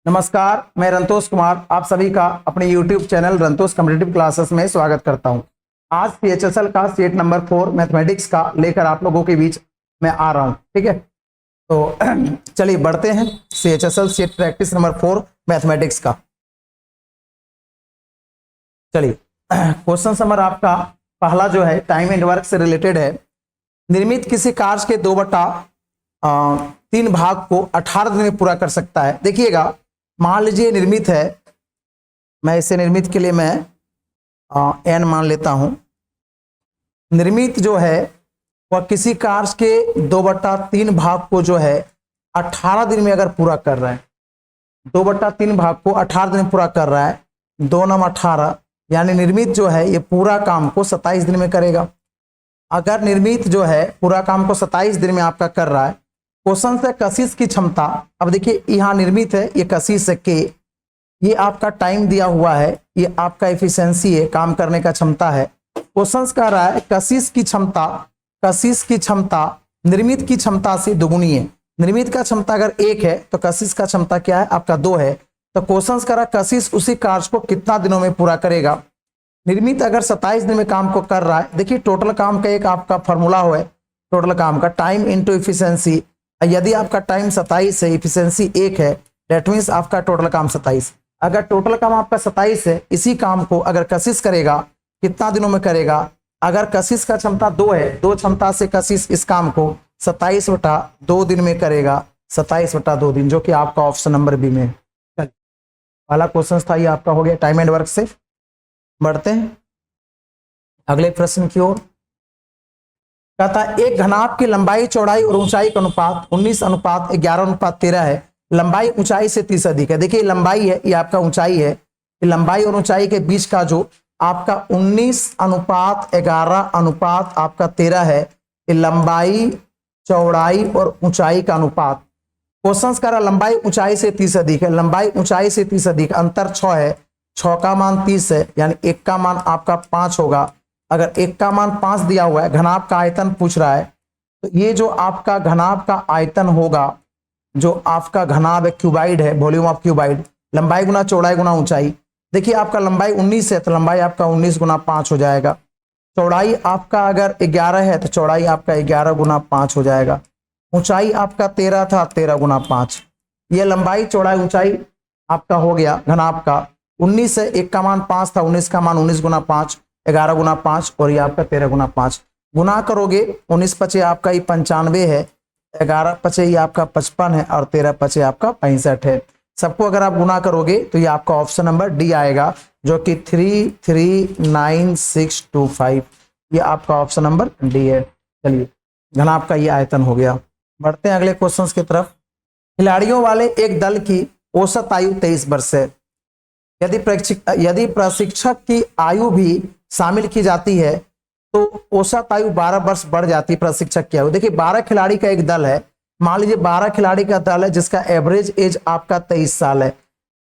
नमस्कार, मैं रंतोष कुमार आप सभी का अपने YouTube चैनल रंतोष कॉम्पिटिटिव क्लासेस में स्वागत करता हूं। आज PHSL का सेट नंबर 4 मैथमेटिक्स का लेकर आप लोगों के बीच में आ रहा हूं। ठीक है, तो चलिए बढ़ते हैं CHSL set practice number 4 mathematics का। चलिए क्वेश्चन नंबर आपका पहला जो है टाइम एंड वर्क से रिलेटेड है। निर्मित किसी कार्य के 2/3 भाग को 18 दिन में पूरा कर सकता है। देखिएगा, मान लीजिए निर्मित है, मैं इसे निर्मित के लिए मैं n मान लेता हूं। निर्मित जो है वह किसी कार्य के 2/3 भाग को जो है 18 दिन में अगर पूरा कर रहा है, 2/3 भाग को 18 दिन में पूरा कर रहा है, 2 9 18, यानी निर्मित जो है ये पूरा काम को 27 दिन में करेगा। अगर निर्मित जो है पूरा काम को 27 दिन में आपका कर रहा है, क्वेश्चन से कशिश की क्षमता, अब देखिए यहाँ निर्मित है, ये कशिश है के, ये आपका टाइम दिया हुआ है, ये आपका एफिशिएंसी है, काम करने का क्षमता है। क्वेश्चन कह रहा है कशिश की क्षमता निर्मित की क्षमता से दुगुनी है। निर्मित का क्षमता अगर 1 है तो कशिश का क्षमता क्या है आपका 2 है। तो क्वेश्चन कह रहा है कशिश उसी कार्य को कितना दिनों में पूरा करेगा। निर्मित अगर 27 दिन में काम को कर रहा है, देखिए टोटल काम का एक आपका फॉर्मूला है, टोटल काम का टाइम इंटू इफिशियंसी। यदि आपका टाइम 27 है, इफिशियंसी 1 है, डेट मीन्स आपका टोटल काम 27। अगर टोटल काम आपका 27 है, इसी काम को अगर कशिश करेगा कितना दिनों में करेगा। अगर कशिश का क्षमता 2 है, 2 क्षमता से कशिश इस काम को 27/2 दिन में करेगा, 27/2 दिन, जो कि आपका ऑप्शन नंबर बी में है। पहला क्वेश्चन था ये आपका हो गया टाइम एंड वर्क से। बढ़ते हैं अगले प्रश्न की ओर। कहता है एक घनाभ की लंबाई चौड़ाई और ऊंचाई का अनुपात 19:11:13 है। लंबाई ऊंचाई से 30 अधिक है। देखिए लंबाई है, ये आपका ऊंचाई है, लंबाई और ऊंचाई के बीच का जो आपका 19:11 आपका 13 है, ये लंबाई चौड़ाई और ऊंचाई का अनुपात। क्वेश्चन कह रहा लंबाई ऊंचाई से 30 अधिक है, लंबाई ऊंचाई से 30 अधिक, अंतर 6 है, 6 का मान 30 है, यानी 1 का मान आपका 5 होगा। अगर 1 का मान 5 दिया हुआ है, घनाभ का आयतन पूछ रहा है, तो ये जो आपका घनाभ का आयतन होगा, जो आपका घनाभ है क्यूबाइड है, वॉल्यूम ऑफ क्यूबाइड, लंबाई गुना चौड़ाई गुना ऊंचाई। देखिए आपका लंबाई 19 है तो लंबाई आपका 19 गुना 5 हो जाएगा। चौड़ाई आपका अगर 11 है तो चौड़ाई आपका 11 गुना 5 हो जाएगा। ऊंचाई आपका 13 था, 13 गुना 5। ये लंबाई चौड़ाई ऊंचाई आपका हो गया घनाभ का। 19 है, 1 का मान 5 था, 19 का मान 19 गुना 5, 11 गुना 5, और ये आपका 13 गुना 5। गुना करोगे 19 पचे आपका ये 95 है, 11 पचे ये आपका 55 है, और 13 पचे आपका 65 है। सबको अगर आप गुना करोगे तो ये आपका ऑप्शन नंबर डी आएगा, जो कि 339625, ये आपका ऑप्शन नंबर डी है। चलिए घनाभ का ये आयतन हो गया। बढ़ते हैं अगले क्वेश्चन की तरफ। खिलाड़ियों वाले एक दल की औसत आयु 23 वर्ष है। यदि प्रशिक्षक की आयु भी शामिल की जाती है तो औसत आयु 12 वर्ष बढ़ जाती है प्रशिक्षक की आयु। देखिए 12 खिलाड़ी का एक दल है, मान लीजिए 12 खिलाड़ी का दल है जिसका एवरेज एज आपका 23 साल है।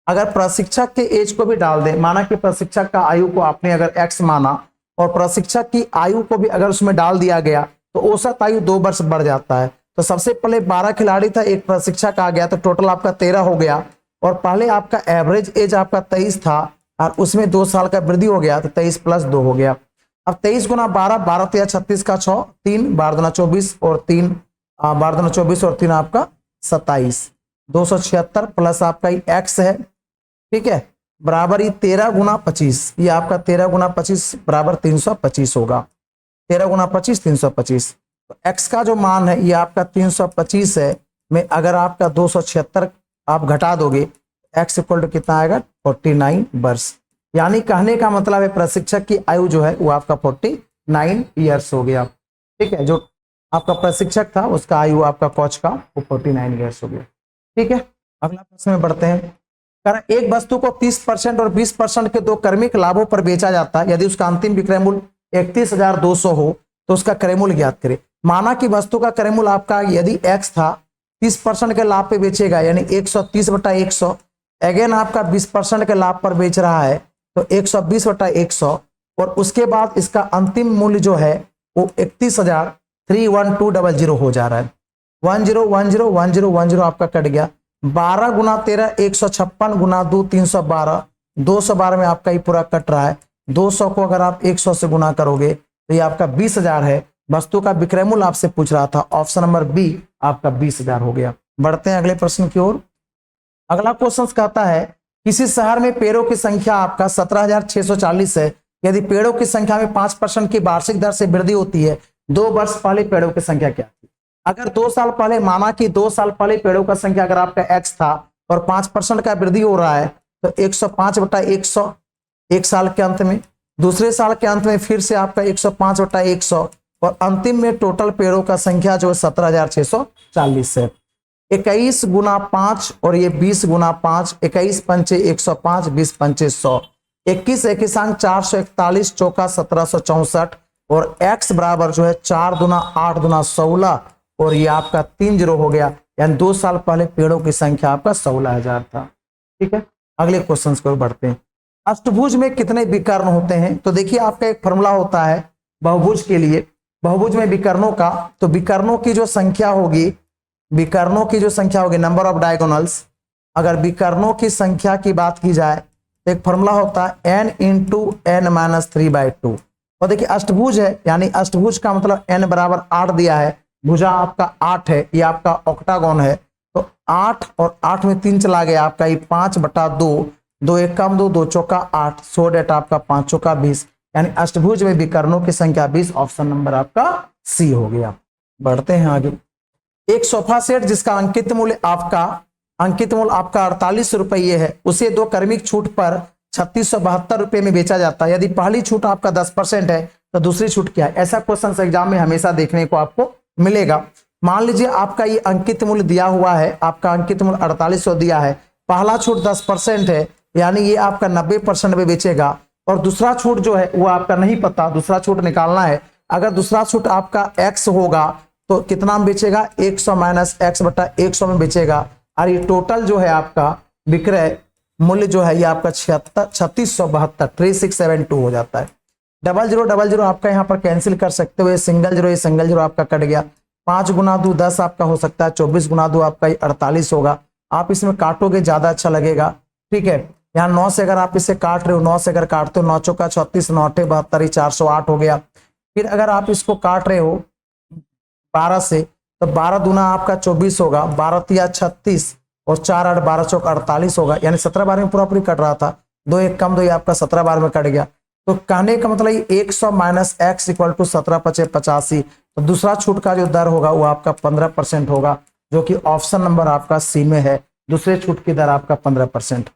अगर प्रशिक्षक के एज को भी डाल दें, माना कि प्रशिक्षक का आयु को आपने अगर x माना और प्रशिक्षक की आयु को भी अगर उसमें डाल दिया गया तो औसत आयु 2 वर्ष बढ़ जाता है। तो सबसे पहले 12 खिलाड़ी था, एक प्रशिक्षक आ गया तो टोटल आपका 13 हो गया, और पहले आपका एवरेज एज आपका 23 था और उसमें 2 साल का वृद्धि हो गया तो 23 + 2 हो गया। अब 23 गुना 12, 12 × 36 का 6, 3 12 × 24 और 3 12 × 24 और 3 आपका 27, 276 प्लस आपका x है, ठीक है, बराबर ये 13 गुना 25, ये आपका 13 गुना 25 बराबर 325 होगा। 13 गुना 25 325, तो x का जो मान है ये आपका 325 है, में अगर आपका 276 आप घटा दोगे, x = कितना आएगा 49 वर्ष। यानी कहने का मतलब है प्रशिक्षक की आयु जो है वो आपका 49 ईयर्स हो गया। ठीक है, जो आपका प्रशिक्षक था उसका आयु आपका कोच का वो 49 ईयर्स हो गया। ठीक है, अगला प्रश्न में बढ़ते हैं। कारण एक वस्तु को 30% और 20% के 2 क्रमिक लाभों पर बेचा जाता है, यदि उसका अंतिम विक्रय मूल्य 31,200 हो तो उसका क्रय मूल्य ज्ञात करें। माना कि वस्तु का क्रय मूल्य आपका यदि x था, 30% के लाभ पे बेचेगा, यानी 130/100। अगेन आपका 20% के लाभ पर बेच रहा है तो 120/100, और उसके बाद इसका अंतिम मूल्य जो है वो 31,31200 हो जा रहा है। 10 10 10 10 आपका कट गया, 12 गुना 13 156 गुना 2 312, 212 में आपका ये पूरा कट रहा है। 200 को अगर आप 100 से गुना करोगे तो ये आपका 20,000 है। वस्तु का विक्रय मूल्य आपसे पूछ रहा था, ऑप्शन नंबर बी आपका 20,000 हो गया। बढ़ते हैं अगले प्रश्न की ओर। अगला क्वेश्चन कहता है किसी शहर में पेड़ों की संख्या आपका 17,640 है, यदि पेड़ों की संख्या में 5% की वार्षिक दर से वृद्धि होती है, 2 वर्ष पहले पेड़ों की संख्या क्या थी? अगर 2 साल पहले, माना कि 2 साल पहले पेड़ों का संख्या अगर आपका x था और 5% का वृद्धि हो रहा है, तो 105/100 एक साल के अंत में, दूसरे साल के अंत में फिर से आपका 105/100 और अंतिम में टोटल पेड़ों का संख्या जो 17,640 है। 21 गुना 5 और ये 20 गुना 5, 21 पंचे 105, 20 पंचे 100, 21 21 441, चौका 1764 और x बराबर जो है 4 दूना 8 दूना 16 और ये आपका 3 जीरो हो गया, यानी 2 साल पहले पेड़ों की संख्या आपका 16,000 था। ठीक है, अगले क्वेश्चन को बढ़ते हैं। अष्टभुज में कितने विकर्ण होते हैं? तो देखिए आपका एक फॉर्मूला होता है बहुभुज के लिए, बहुभुज में विकर्णों का, तो विकर्णों की जो संख्या होगी, विकर्णों की जो संख्या होगी नंबर ऑफ डायगोनल्स, अगर विकर्णों की संख्या की बात की जाए तो एक फॉर्मूला होता है n इंटू n माइनस 3/2। और देखिए अष्टभुज है, यानी अष्टभुज का मतलब n बराबर 8 दिया है, भुजा आपका 8 है, ये आपका ऑक्टागोन है, तो 8 और 8 में 3 चला गया आपका ये 5/2, 2 1 कम 2, 2 चौका 8, 100 डेटा आपका 5 चौका 20, यानी अष्टभुज में विकर्णों की संख्या 20, ऑप्शन नंबर आपका सी हो गया। बढ़ते हैं आगे। एक सोफा सेट जिसका अंकित मूल्य आपका 48 रुपये है, उसे 2 क्रमिक छूट पर 3672 रुपये में बेचा जाता है। यदि पहली छूट आपका 10% है तो दूसरी छूट क्या है? ऐसा क्वेश्चन एग्जाम में हमेशा देखने को आपको मिलेगा। मान लीजिए आपका ये अंकित मूल्य दिया हुआ है, आपका अंकित मूल्य 4800 दिया है, पहला छूट 10% है, यानी ये आपका 90% में बेचेगा, और दूसरा छूट जो है वो आपका नहीं पता, दूसरा छूट निकालना है। अगर दूसरा छूट आपका x होगा तो कितना में बेचेगा? 100 माइनस x/100 में बेचेगा, और ये टोटल जो है आपका विक्रय मूल्य जो है ये आपका 3672 3672 हो जाता है। 0000 आपका यहाँ पर कैंसिल कर सकते हो, ये सिंगल जीरो आपका कट गया। 5 गुना 2 10 आपका हो सकता है, 24 गुना 2 आपका 48 होगा। आप इसमें काटोगे ज्यादा अच्छा लगेगा। ठीक है, यहाँ 9 से अगर आप इसे काट रहे हो, 9 से अगर काटते हो 9 चौका 36, 9 8 72, 408 हो गया। फिर अगर आप इसको काट रहे हो 12 से, तो 12 दूना आपका 24 होगा, 12 तिया 36 और 4 8 12 चौक 48 होगा, यानी 17 बार में पूरा पूरी कट रहा था, 2 1 कम 2 ये आपका 17 बार में कट गया। तो कहने का मतलब 100 माइनस x इक्वल टू 17 पचे 85, तो दूसरा छूट का जो दर होगा वो आपका 15% होगा, जो कि ऑप्शन नंबर आपका सी में है, दूसरे छूट की दर आपका 15%।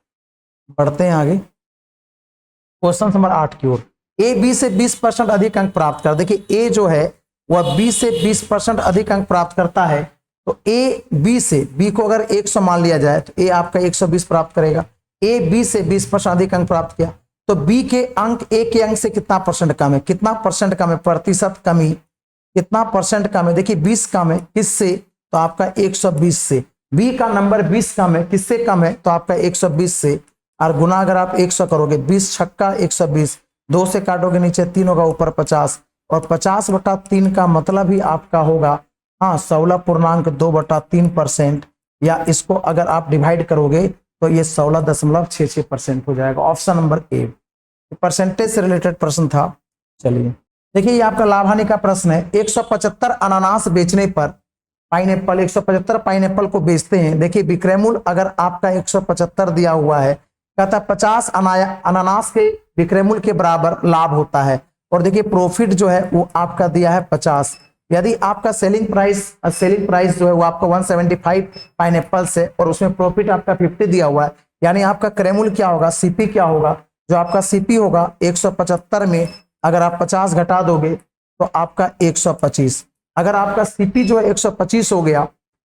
बढ़ते हैं आगे क्वेश्चन नंबर 8 की ओर। ए बी से 20% अधिक अंक प्राप्त कर, देखिए ए जो है वह बी से 20% अधिक अंक प्राप्त करता है, तो ए बी से, बी को अगर 100 मान लिया जाए तो ए आपका 120 प्राप्त करेगा। ए बी से 20% अधिक अंक प्राप्त किया, तो बी के अंक ए के अंक से कितना परसेंट कम है? कितना परसेंट कम है? प्रतिशत कमी कितना परसेंट कम है? देखिए 20 कम है, किससे? तो आपका 120 से। बी का नंबर 20 कम है, किससे कम है? तो आपका 120 से, और गुना अगर आप 100 करोगे, 20 छक्का 120, 2 से काटोगे नीचे 3 होगा, ऊपर 50, और 50/3 का मतलब ही आपका होगा 16.2/3%, या इसको अगर आप डिवाइड करोगे तो ये 16.66% हो जाएगा। ऑप्शन नंबर ए परसेंटेज से रिलेटेड प्रश्न था। चलिए देखिए ये आपका लाभ हानि का प्रश्न है। 175 अनानास बेचने पर पाइनएप्पल, 175 पाइनएप्पल को बेचते हैं। देखिए विक्रय मूल्य अगर आपका 175 दिया हुआ है, कहता है 50 अनानास के विक्रय मूल्य के बराबर लाभ होता है, और देखिए प्रॉफिट जो है वो आपका दिया है 50। यदि आपका सेलिंग प्राइस जो है वो आपका 175 पाइनएप्पल से, और उसमें प्रॉफिट आपका 50 दिया हुआ है, यानी आपका क्रय मूल्य क्या होगा? सीपी क्या होगा? जो आपका सीपी होगा 175 में अगर आप 50 घटा दोगे तो आपका 125। अगर आपका सीपी जो है 125 हो गया,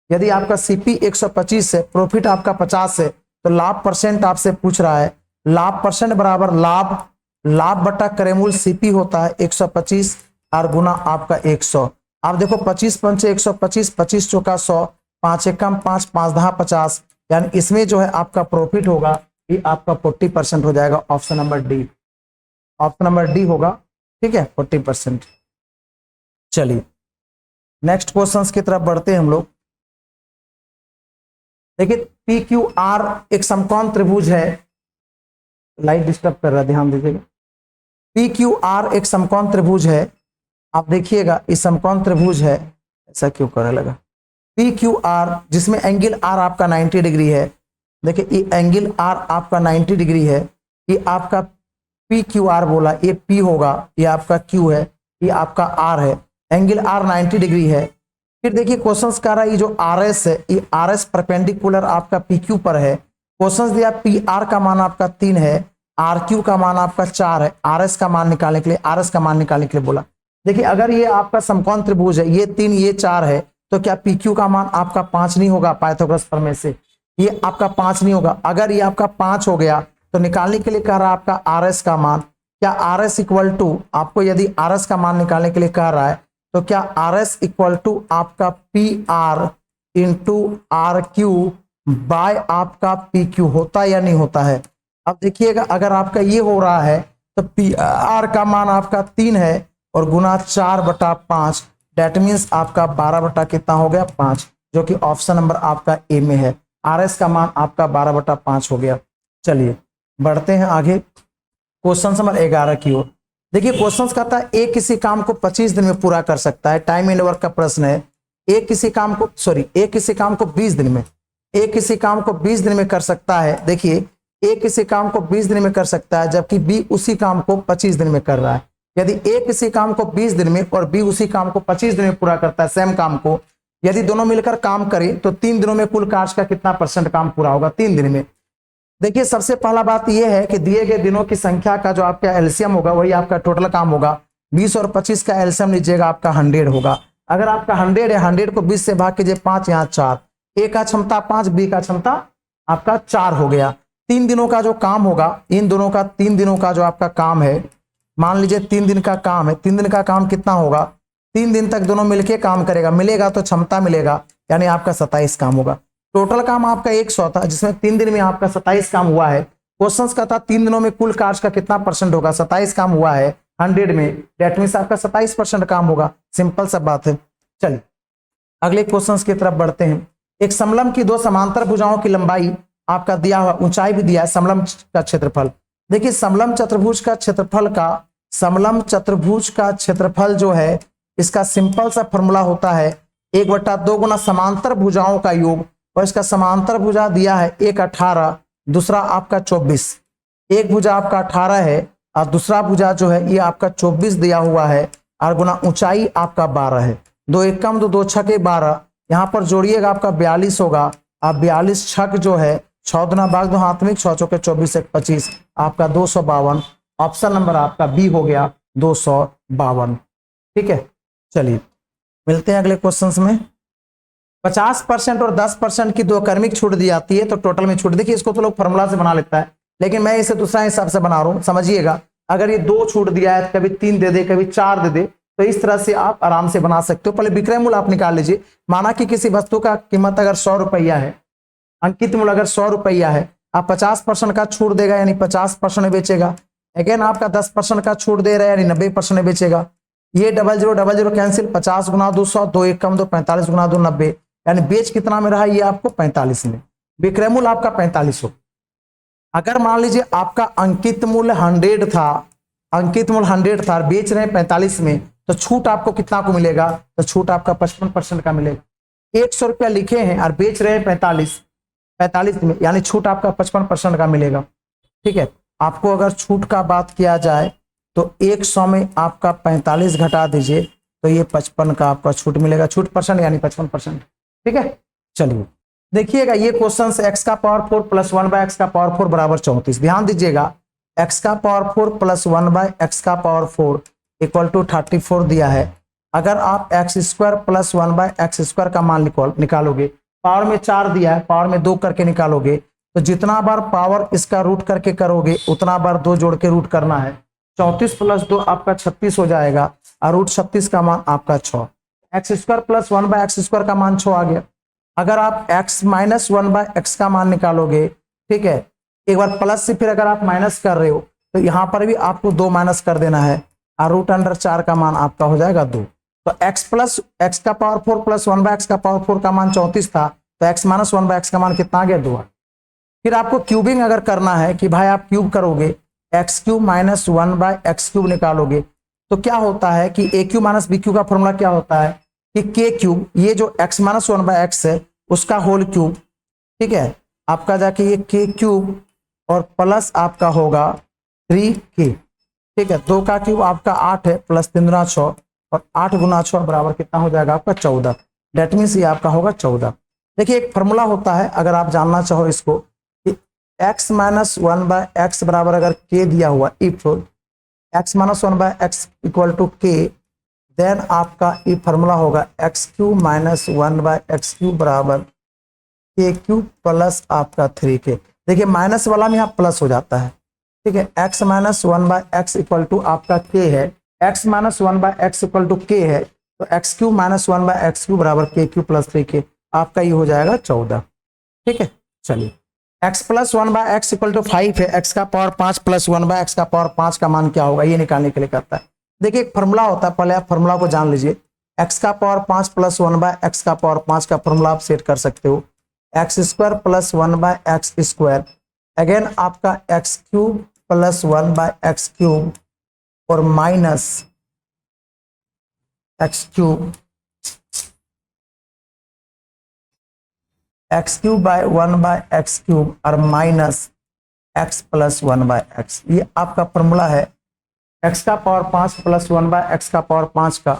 यदि आपका सीपी 125 है, प्रॉफिट आपका 50 है, तो लाभ परसेंट आपसे पूछ रहा है। लाभ परसेंट बराबर लाभ बटा क्रय मूल्य सीपी होता है 125 और गुना आपका 100। आप देखो 25 पंचे 125, 25 चौका 100, 5 एकम 5, 5 दहा 50, यानी इसमें जो है आपका प्रॉफिट होगा ये आपका 40% हो जाएगा। Option number D, option number D होगा। ठीक है, 40%। चलिए नेक्स्ट क्वेश्चन की तरफ बढ़ते हैं हम लोग। देखिए पी क्यू आर एक समकोण त्रिभुज है, लाइट डिस्टर्ब कर रहा है, ध्यान दीजिएगा। पी क्यू आर एक समकोण त्रिभुज है, आप देखिएगा इस समकोण त्रिभुज है, ऐसा क्यों करने लगा, पी क्यू आर जिसमें एंगल आर आपका 90 डिग्री है। देखिए ये एंगल आर आपका 90 डिग्री है, ये आपका पी क्यू आर बोला, ये पी होगा, ये आपका क्यू है, ये आपका आर है, एंगल आर 90 डिग्री है। फिर देखिए क्वेश्चन कह रहा है ये जो आर एस है, ये आर एस परपेंडिकुलर आपका पी क्यू पर है। क्वेश्चन दिया पी आर का मान आपका 3 है, आर क्यू का मान आपका 4 है, आर एस का मान निकालने के लिए, आर एस का मान निकालने के लिए बोला। देखिए अगर ये आपका समकोण त्रिभुज है, ये 3 ये 4 है, तो क्या पी क्यू का मान आपका 5 नहीं होगा? पाइथागोरस प्रमेय से ये आपका 5 नहीं होगा। अगर ये आपका 5 हो गया तो निकालने के लिए कह रहा है आपका आर एस का मान, क्या आर एस इक्वल टू, आपको यदि आर एस का मान निकालने के लिए कह रहा है तो क्या आर एस इक्वल टू आपका P R into R Q by आपका पी क्यू होता या नहीं होता है? अब देखिएगा अगर आपका ये हो रहा है तो पी आर का मान आपका 3 है और गुना 4/5, डेट मीन्स आपका 12 बटा कितना हो गया 5, जो कि ऑप्शन नंबर आपका ए में है। आर एस का मान आपका 12/5 हो गया। चलिए बढ़ते हैं आगे क्वेश्चन नंबर 11 की ओर। देखिए क्वेश्चन कहता है एक किसी काम को 25 दिन में पूरा कर सकता है, टाइम एंड वर्क का प्रश्न है। एक किसी काम को 20 दिन में, एक किसी काम को 20 दिन में कर सकता है। देखिए एक किसी काम को 20 दिन में कर सकता है जबकि बी उसी काम को 25 दिन में कर रहा है। यदि ए किसी काम को 20 दिन में और बी उसी काम को 25 दिन में पूरा करता है, सेम काम को, यदि दोनों मिलकर काम करें तो 3 दिनों में कुल कार्य का कितना % काम पूरा होगा 3 दिन में? देखिए सबसे पहला बात यह है कि दिए गए दिनों की संख्या का जो आपका एलसीएम होगा वही आपका टोटल काम होगा। 20 और 25 का एलसीएम लीजिएगा आपका 100 होगा। अगर आपका 100 है, 100 को 20 से भाग कीजिए, 5 यहाँ 4, ए का क्षमता 5, बी का क्षमता आपका 4 हो गया। 3 दिनों का जो काम होगा, इन दोनों का 3 दिनों का जो आपका काम है, मान लीजिए 3 दिन का काम है, 3 दिन का काम कितना होगा? 3 दिन तक दोनों मिलके काम करेगा, मिलेगा तो क्षमता मिलेगा, यानी आपका 27 काम होगा। टोटल काम आपका 100 था जिसमें 3 दिन में आपका 27 काम हुआ है। क्वेश्चन का था 3 दिनों में कुल कार्य का कितना % होगा? 27 काम हुआ है 100 में, डेट मीन्स आपका 27% काम होगा। सिंपल सा बात है। चलिए अगले क्वेश्चन की तरफ बढ़ते हैं। एक समलंब की 2 समांतर भुजाओं की लंबाई आपका दिया हुआ, ऊंचाई भी दिया है, समलंब का क्षेत्रफल। देखिए समलंब चतुर्भुज का क्षेत्रफल जो है, इसका सिंपल सा फॉर्मूला होता है 1/2 गुना समांतर भुजाओं का योग, और इसका समांतर भुजा दिया है एक 18, दूसरा आपका 24। एक भुजा आपका 18 है और दूसरा भुजा जो है ये आपका 24 दिया हुआ है, और गुना ऊंचाई आपका 12 है। 2 एकम 2 2 छके 12, यहाँ पर जोड़िएगा आपका 42 होगा। अब 42 छक जो है 6 दुना भाग 2 हाथ में, 6 चौके 24 1 25, आपका 252। ऑप्शन नंबर आपका बी हो गया 252। ठीक है, चलिए मिलते हैं अगले क्वेश्चंस में। 50% और 10% की 2 क्रमिक छूट दी जाती है तो टोटल में छूट, देखिए इसको तो लोग फॉर्मूला से बना लेता है, लेकिन मैं इसे दूसरा हिसाब से बना रहा हूं, समझिएगा। अगर ये 2 छूट दिया है, कभी 3 दे दे, कभी 4 दे दे, तो इस तरह से आप आराम से बना सकते हो। पहले विक्रय मूल्य आप निकाल लीजिए। माना कि किसी वस्तु का कीमत अगर 100 रुपया है, अंकित मूल्य अगर 100 रुपया है, आप 50% का छूट देगा यानी 50% में बेचेगा। अगेन आपका 10% का छूट दे रहा है यानी 90% में बेचेगा। ये 00 कैंसिल, 50 गुना 200, 2 एकम 2, 45 गुना 2 90, यानी बेच कितना में रहा ये आपको 45 में। विक्रय मूल्य आपका 45 हो। अगर मान लीजिए आपका अंकित मूल्य 100 था, बेच रहे हैं 45 में, तो छूट आपको कितना को मिलेगा? तो छूट आपका 55% का मिलेगा। 100 रुपया लिखे हैं और बेच रहे हैं 45 में, यानी छूट आपका 55% का मिलेगा। ठीक है, आपको अगर छूट का बात किया जाए तो 100 में आपका 45 घटा दीजिए तो ये 55 का आपका छूट मिलेगा। छूट परसेंट यानी 55%। ठीक है, चलिए देखिएगा ये क्वेश्चन से x का पावर 4 प्लस 1/x का पावर 4 बराबर 34। ध्यान दीजिएगा, x का पावर 4 प्लस 1/x का पावर 4 इक्वल टू 34 दिया है। अगर आप x² प्लस 1/x² का मान निकालोगे, पावर में 4 दिया है, पावर में 2 करके निकालोगे, तो जितना बार पावर इसका रूट करके करोगे उतना बार 2 जोड़ के रूट करना है। 34 प्लस 2 आपका 36 हो जाएगा, और रूट 36 का मान आपका 6। x² प्लस 1/x² का मान 6 आ गया। अगर आप x माइनस 1/x का मान निकालोगे, ठीक है, एक बार प्लस से फिर अगर आप माइनस कर रहे हो तो यहाँ पर भी आपको 2 माइनस कर देना है, और रूट अंडर 4 का मान आपका हो जाएगा 2। तो x का पावर 4 प्लस 1/x का पावर 4 का मान 34 था, तो x माइनस 1/x का मान कितना आ गया 2। फिर आपको क्यूबिंग अगर करना है कि भाई आप क्यूब करोगे x cube minus 1/x cube निकालोगे, तो क्या होता है कि ए क्यू माइनस बी क्यू का फॉर्मूला क्या होता है कि के क्यूब, ये जो x माइनस 1/x है उसका होल क्यूब, ठीक है, आपका जाके ये के क्यूब और प्लस आपका होगा 3k, ठीक है। 2 का क्यूब आपका 8 है, प्लस 3 गुना 6, और 8 गुना 6 बराबर कितना हो जाएगा आपका 14। डेट मीन्स ये आपका होगा 14। देखिए एक फॉर्मूला होता है, अगर आप जानना चाहो इसको कि x माइनस 1/x बराबर अगर k दिया हुआ, if x minus 1/x equal to k, then आपका ये फॉर्मूला होगा x cube minus 1/x cube बराबर के क्यूब प्लस आपका 3k। देखिए माइनस वाला में यहाँ प्लस हो जाता है, ठीक है। x minus 1/x equal to आपका k है, x minus 1/x equal to k है, तो x cube minus 1/x cube बराबर के क्यूब प्लस 3k, आपका ये हो जाएगा 14, ठीक है। चलिए x plus 1/x equal to 5 है, x का पावर 5 प्लस 1/x का पावर 5 का मान क्या होगा ये निकालने के लिए करता है। देखिए एक फॉर्मूला होता है, पहले आप फॉर्मूला को जान लीजिए। x का पावर 5 प्लस 1/x का पावर 5 का फॉर्मूला आप सेट कर सकते हो, x square plus 1/x square, again आपका x cube plus 1/x cube और minus x cube x cube by 1/x cube और माइनस x प्लस 1/x, ये आपका फॉर्मूला है। x का पावर 5 प्लस 1/x का पावर 5 का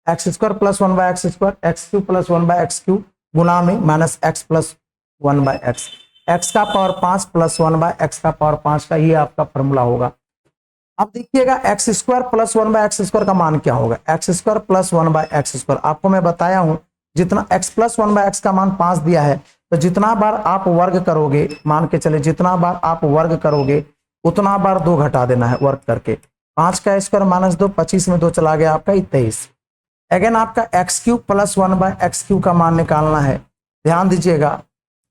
x square plus 1/x square, x cube plus 1/x cube गुना में minus x plus 1/x, x का पावर 5 प्लस 1/x का पावर 5 का, ये आपका फॉर्मूला होगा। अब देखिएगा x square plus 1/x square का मान क्या होगा, x square plus 1/x square, आपको मैं बताया हूं जितना x प्लस 1/x का मान 5 दिया है, तो जितना बार आप वर्ग करोगे, मान के चले जितना बार आप वर्ग करोगे उतना बार 2 घटा देना है वर्ग करके। 5 का स्क्वायर माइनस 2, 25 में 2 चला गया आपका 23। अगेन आपका x cube plus 1/x cube का मान निकालना है। ध्यान दीजिएगा,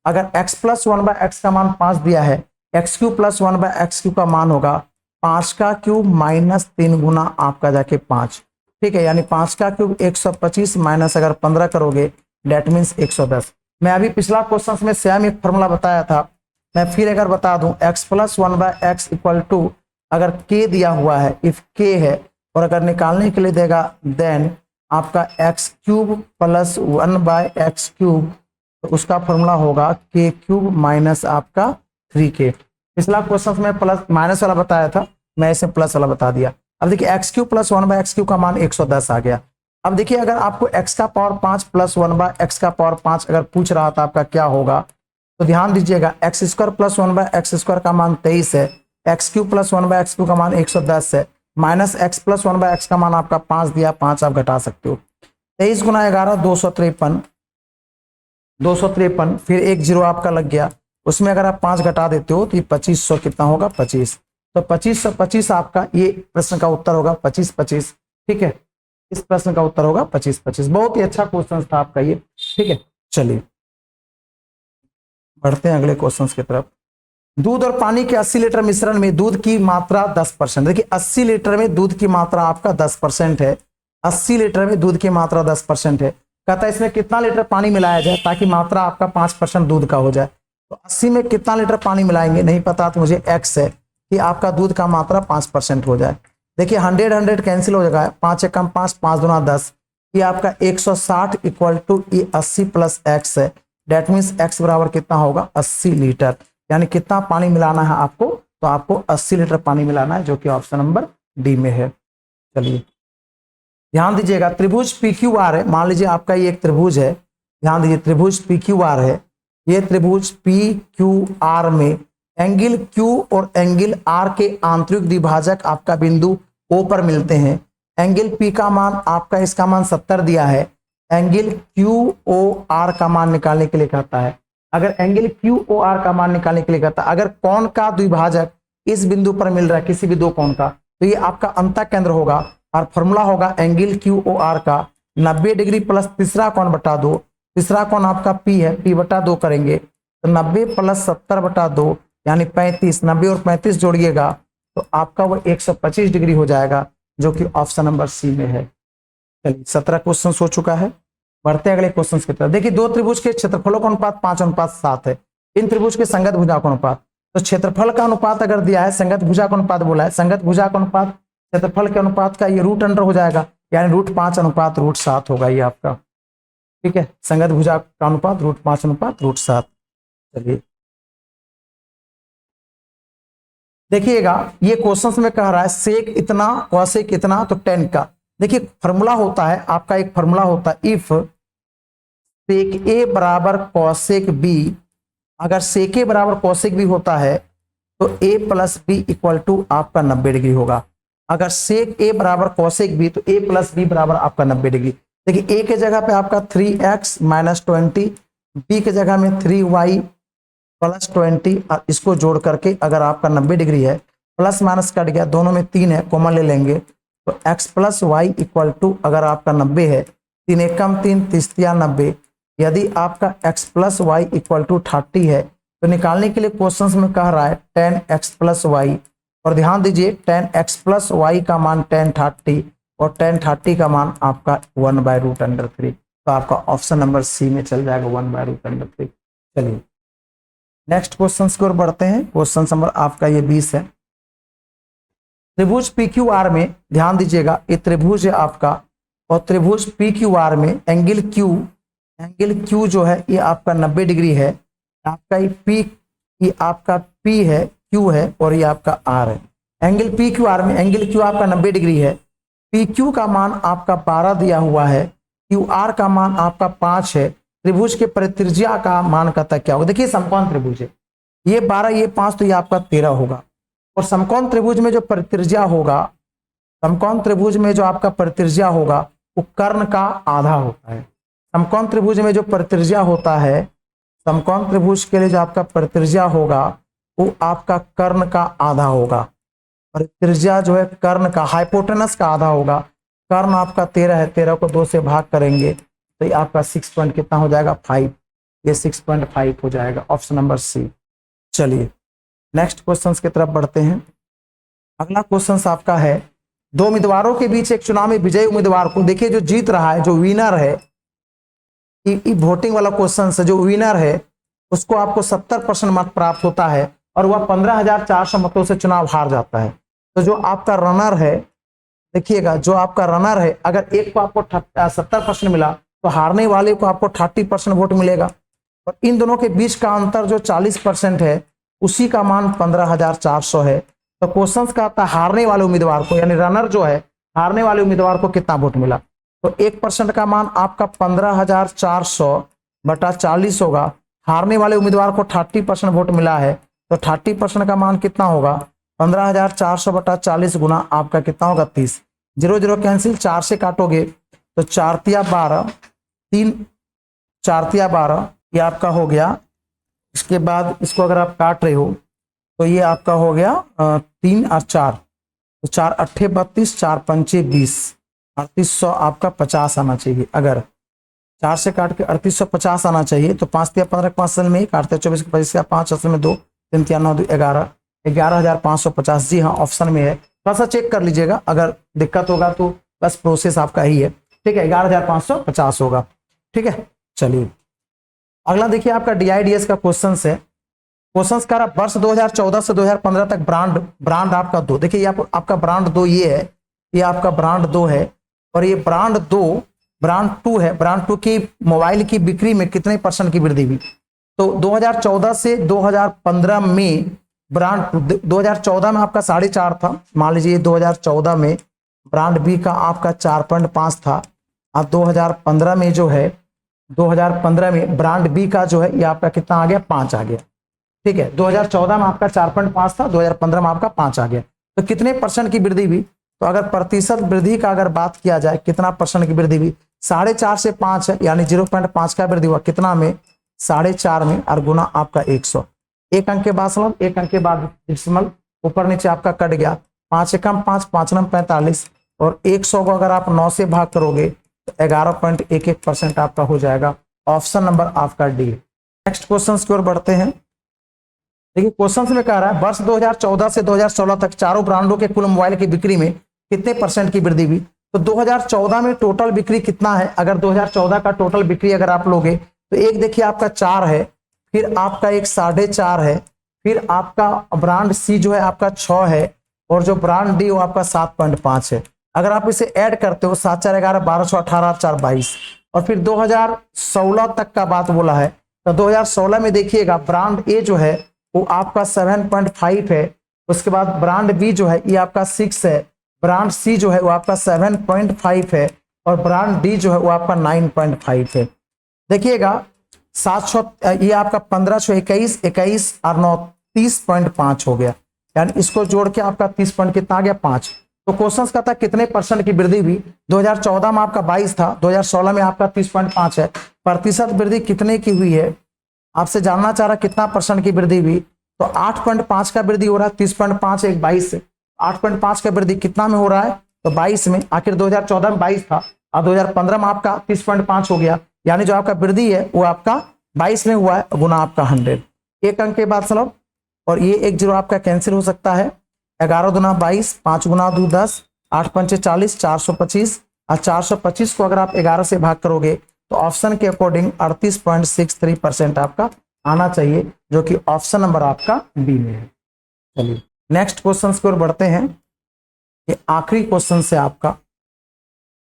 अगर x प्लस 1/x का मान 5 दिया है, x cube plus 1/x cube का मान होगा 5 का क्यूब माइनस 3 गुना आपका जाके 5, ठीक है। यानी 5 का क्यूब 125 माइनस अगर 15 करोगे डेट मीन्स 110। मैं अभी पिछला क्वेश्चन में सेम एक फॉर्मूला बताया था, मैं फिर अगर बता दूं x plus 1/x equal to अगर k दिया हुआ है, इफ k है, और अगर निकालने के लिए देगा देन आपका x cube plus 1/x cube, तो उसका फॉर्मूला होगा k क्यूब माइनस आपका 3k। पिछला क्वेश्चन में प्लस माइनस वाला बताया था, मैं इसे प्लस वाला बता दिया। अब देखिए x cube plus 1/x cube का मान 110 आ गया। अब देखिए अगर आपको x का पावर 5 प्लस 1/x का पावर 5 अगर पूछ रहा था आपका क्या होगा, तो ध्यान दीजिएगा x square plus 1/x square का मान 23 है, x cube plus 1/x cube का मान 110 है, माइनस x प्लस 1/x का मान आपका 5 दिया, 5 आप घटा सकते हो। 23 गुना 11 253, 253, फिर एक जीरो आपका लग गया, उसमें अगर आप 5 घटा देते हो तो ये 2500 कितना होगा 25, तो 2525 आपका ये प्रश्न का उत्तर होगा 2525, ठीक है। इस प्रश्न का उत्तर होगा 2525। बहुत ही अच्छा क्वेश्चन था आपका ये, ठीक है। चलिए बढ़ते हैं अगले क्वेश्चन की तरफ। दूध और पानी के 80 लीटर मिश्रण में दूध की मात्रा 10%, देखिए 80 लीटर में दूध की मात्रा आपका 10% है, 80 लीटर में दूध की मात्रा 10% है। कहता है इसमें कितना लीटर पानी मिलाया जाए ताकि मात्रा आपका 5% दूध का हो जाए, तो 80 में कितना लीटर पानी मिलाएंगे नहीं पता, तो मुझे x है कि आपका दूध का मात्रा 5% हो जाए। देखिए 100 कैंसिल हो जाएगा, 5 एकम 5, 5 दूना 10, ये आपका 160 इक्वल टू ये 80 प्लस x है, डेट मीन्स x बराबर कितना होगा 80 लीटर। यानी कितना पानी मिलाना है आपको, तो आपको 80 लीटर पानी मिलाना है, जो कि ऑप्शन नंबर डी में है। चलिए ध्यान दीजिएगा, त्रिभुज PQR है, मान लीजिए आपका ये एक त्रिभुज है, ध्यान दीजिए त्रिभुज PQR है, ये त्रिभुज PQR में एंगल Q और एंगल R के आंतरिक द्विभाजक आपका बिंदु O पर मिलते हैं। एंगल P का मान आपका इसका मान 70 दिया है, एंगल QOR का मान निकालने के लिए कहता है। अगर एंगल QOR का मान निकालने के लिए कहता है, अगर कोण का द्विभाजक इस बिंदु पर मिल रहा है किसी भी दो कोण का, तो ये आपका अंतः केंद्र होगा और फॉर्मूला होगा एंगल QOR का 90 डिग्री प्लस तीसरा कोण बटा 2, तीसरा कोण आपका P है, P बटा 2 करेंगे तो 90 प्लस 70 बटा 2 यानी 35, 90 और 35 जोड़िएगा तो आपका वो 125 डिग्री हो जाएगा, जो कि ऑप्शन नंबर सी में है। चलिए 17 क्वेश्चन हो चुका है। बढ़ते हैं अगले क्वेश्चन की तरफ। देखिए दो त्रिभुज के क्षेत्रफलों का अनुपात 5:7 है। इन त्रिभुज के संगत भुजा का अनुपात, तो क्षेत्रफल का अनुपात अगर दिया है, संगत भुजा का अनुपात बोला है, संगत भुजा का अनुपात क्षेत्रफल के अनुपात का ये रूट अंडर हो जाएगा, यानी √5:7 होगा ये आपका। ठीक है, संगत भुजा का अनुपात √5:7। चलिए देखिएगा, ये क्वेश्चन में कह रहा है सेक इतना कॉसेक इतना, तो tan का देखिए फॉर्मूला होता है आपका, एक फॉर्मूला होता है इफ सेक ए बराबर कॉसेक बी, अगर सेक ए बराबर कॉसेक बी होता है तो a plus B equal to आपका 90 डिग्री होगा। अगर सेक ए बराबर कॉसेक बी तो a प्लस बी बराबर आपका 90 डिग्री। देखिए a के जगह पे आपका 3x माइनस 20, b के जगह में 3y प्लस 20, और इसको जोड़ करके अगर आपका 90 डिग्री है, प्लस माइनस कट गया, दोनों में 3 है, कॉमन ले लेंगे तो x plus Y equal to अगर आपका 90 है, 3 एकम 3 3 90, यदि आपका x plus Y equal to 30 है तो निकालने के लिए क्वेश्चंस में कह रहा है tan x प्लस वाई, और ध्यान दीजिए tan x प्लस वाई का मान tan 30 और tan 30 का मान आपका 1/√3, तो आपका ऑप्शन नंबर सी में चल जाएगा 1/√3। चलिए नेक्स्ट क्वेश्चन की ओर बढ़ते हैं। क्वेश्चन नंबर आपका ये 20 है। त्रिभुज PQR में ध्यान दीजिएगा, ये त्रिभुज है आपका, और त्रिभुज PQR में एंगल Q जो है ये आपका 90 डिग्री है, आपका ये आपका P है, Q है, और ये आपका R है। एंगल PQR में एंगल Q आपका 90 डिग्री है, PQ का मान आपका 12 दिया हुआ है, QR का मान आपका 5 है। त्रिभुज के परित्रिज्या का मान कहता क्या होगा? देखिए समकोण त्रिभुज है, ये 12 ये 5 तो ये आपका 13 होगा, और समकोण त्रिभुज में जो परित्रिज्या होगा, समकोण त्रिभुज में जो आपका परित्रिज्या होगा वो कर्ण का आधा होता है। समकोण त्रिभुज में जो परित्रिज्या होता है, समकोण त्रिभुज के लिए जो आपका परित्रिज्या होगा वो आपका कर्ण का आधा होगा। परित्रिज्या जो है कर्ण का, हाइपोटेनस का आधा होगा। कर्ण आपका 13 है, 13 को 2 से भाग करेंगे तो ये आपका 6 पॉइंट कितना हो जाएगा 5, ये 6.5 हो जाएगा, ऑप्शन नंबर सी। चलिए नेक्स्ट क्वेश्चन की तरफ बढ़ते हैं। अगला क्वेश्चन आपका है, दो उम्मीदवारों के बीच एक चुनाव में विजयी उम्मीदवार को, देखिए जो जीत रहा है, जो विनर है, वोटिंग वाला क्वेश्चन से, जो विनर है उसको आपको 70% मत प्राप्त होता है और वह 15,400 मतों से चुनाव हार जाता है। तो जो आपका रनर है, देखिएगा जो आपका रनर है, अगर एक को आपको 70% मिला तो हारने वाले को आपको 30% वोट मिलेगा, और इन दोनों के बीच का अंतर जो 40% है उसी का मान 15,400 है। तो क्वेश्चन का आता है हारने वाले उम्मीदवार को, यानी रनर जो है, हारने वाले उम्मीदवार को कितना वोट मिला, तो 1% का मान आपका 15,400 बटा 40 होगा। हारने वाले उम्मीदवार को 30% वोट मिला है, तो 30% का मान कितना होगा 15,400 बटा 40 गुना आपका कितना होगा 30। 0 0 कैंसिल, 4 से काटोगे तो 4 तिया 12, 3 4 तिया 12, ये आपका हो गया। इसके बाद इसको अगर आप काट रहे हो तो ये आपका हो गया 3 और 4, तो 4 8 32, 4 5 20, 3800 आपका 50 आना चाहिए। अगर 4 से काट के 3850 आना चाहिए, तो 5 तिया 15 5 असल में ही काटते, 24 के 25 5 असल में 2, 3 तिया 9 11, 11,550। जी हाँ ऑप्शन में है, थोड़ा सा चेक कर लीजिएगा, अगर दिक्कत होगा तो बस प्रोसेस आपका ही है। ठीक है, 11,550 होगा। ठीक है, चलिए अगला देखिए आपका DIDS का क्वेश्चन है। क्वेश्चन का वर्ष 2014 से 2015 तक ब्रांड आपका 2, देखिए आपका ब्रांड 2 ये है, ये आपका ब्रांड 2 है, और ये ब्रांड 2 है। ब्रांड 2 की मोबाइल की बिक्री में कितने % की वृद्धि हुई? तो 2014 से 2015 में ब्रांड 2014 में आपका 4.5 था, मान लीजिए 2014 में ब्रांड बी का आपका 4.5 था, और 2015 में जो है 2015 में ब्रांड बी का जो है ये आपका कितना आ गया 5 आ गया। ठीक है, 2014 में आपका 4.5 था, 2015 में आपका 5 आ गया, तो कितने % की वृद्धि हुई? तो अगर प्रतिशत वृद्धि का अगर बात किया जाए, कितना % की वृद्धि हुई? 4.5 से 5 है, यानी 0.5 का वृद्धि हुआ कितना में 4.5 में, और गुना आपका 100। एक अंक के बाद सम, एक अंक के बाद डेसिमल, ऊपर नीचे आपका कट गया, 5 एकम 5, 5 नम 45, और 100 को अगर आप 9 से भाग करोगे तो 11.11% आपका हो जाएगा। ऑप्शन नंबर आपका डी। नेक्स्ट क्वेश्चन की ओर बढ़ते हैं। देखिए क्वेश्चन में कह रहा है वर्ष 2014 से 2016 तक चारों ब्रांडों के कुल मोबाइल की बिक्री में कितने % की वृद्धि हुई? तो 2014 में टोटल बिक्री कितना है? अगर 2014 का टोटल बिक्री अगर आप लोगे तो एक देखिए आपका 4 है, फिर आपका एक 4.5 है, फिर आपका ब्रांड सी जो है आपका 6 है, और जो ब्रांड डी वो आपका 7.5 है। अगर आप इसे ऐड करते हो 7 4 11 12 6 18 4 22, और फिर 2016 तक का बात बोला है, तो 2016 में देखिएगा ब्रांड ए जो है वो आपका 7.5 है, उसके बाद ब्रांड बी जो है ये आपका 6 है, ब्रांड सी जो है वो आपका 7.5 है, और ब्रांड डी जो है वो आपका 9.5 है। देखिएगा 700 ये आपका 15 6 21 21 और 9 30.5 हो गया, यानी इसको जोड़ के आपका 30 पॉइंट कितना आ गया? 5। तो क्वेश्चन का था कितने परसेंट की वृद्धि हुई? 2014 में आपका 22 था, 2016 में आपका 30.5 है। प्रतिशत वृद्धि कितने की हुई है? आपसे जानना चाह रहा कितना परसेंट की वृद्धि हुई, तो 8.5 का वृद्धि हो रहा है। 30.5 एक 22 से 8.5 का वृद्धि कितना में हो रहा है? तो 22 में। आखिर 2014 में 22 था और 2015 में आपका 30.5 हो गया, यानी जो आपका वृद्धि है वो आपका 22 में हुआ है गुना आपका 100। एक अंक के बाद चलो, और ये एक जीरो आपका कैंसिल हो सकता है। 11 दूना 22, 5 गुना 2 10, 8 पंचे 40, 425, और 425 को अगर आप 11 से भाग करोगे तो ऑप्शन के अकॉर्डिंग 38.63% आपका आना चाहिए, जो कि ऑप्शन नंबर आपका बी में है। चलिए नेक्स्ट क्वेश्चन की ओर बढ़ते हैं। ये आखिरी क्वेश्चन से आपका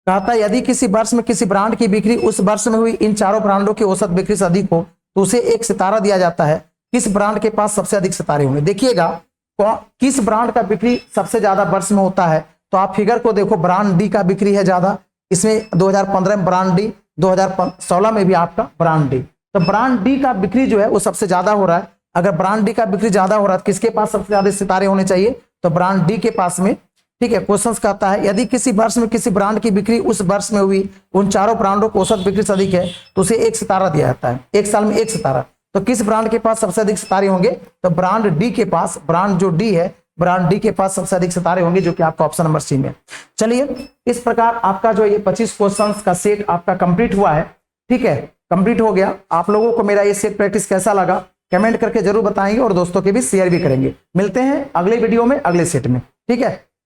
कहता है यदि किसी वर्ष में किसी ब्रांड की बिक्री उस वर्ष में हुई इन चारों ब्रांडों की औसत बिक्री से अधिक हो तो उसे 1 सितारा दिया जाता है। किस ब्रांड के पास सबसे अधिक सितारे होंगे? देखिएगा किस ब्रांड का बिक्री सबसे ज्यादा वर्ष में होता है, तो आप फिगर को देखो, ब्रांड डी का बिक्री है ज्यादा, इसमें 2015 में ब्रांड डी, 2016 में भी आपका ब्रांड डी। तो ब्रांड डी का बिक्री जो है वो सबसे ज्यादा हो रहा है। अगर ब्रांड डी का बिक्री ज्यादा हो रहा है तो किसके पास सबसे ज्यादा सितारे होने चाहिए? तो ब्रांड डी के पास में। ठीक है, क्वेश्चन कहता है यदि किसी वर्ष में किसी ब्रांड की बिक्री उस वर्ष में हुई उन चारों ब्रांडों को औसत बिक्री से अधिक है तो उसे 1 सितारा दिया जाता है, 1 साल में 1 सितारा। तो किस ब्रांड के पास सबसे अधिक सितारे होंगे? तो ब्रांड डी के पास, ब्रांड जो डी है ब्रांड डी के पास सबसे अधिक सितारे होंगे, जो कि आपका ऑप्शन नंबर सी में। चलिए इस प्रकार आपका जो ये 25 क्वेश्चंस का सेट आपका कंप्लीट हुआ है। ठीक है, कंप्लीट हो गया। आप लोगों को मेरा ये सेट प्रैक्टिस कैसा लगा कमेंट करके जरूर बताएंगे, और दोस्तों के भी शेयर भी करेंगे। मिलते हैं अगले वीडियो में अगले सेट में। ठीक है।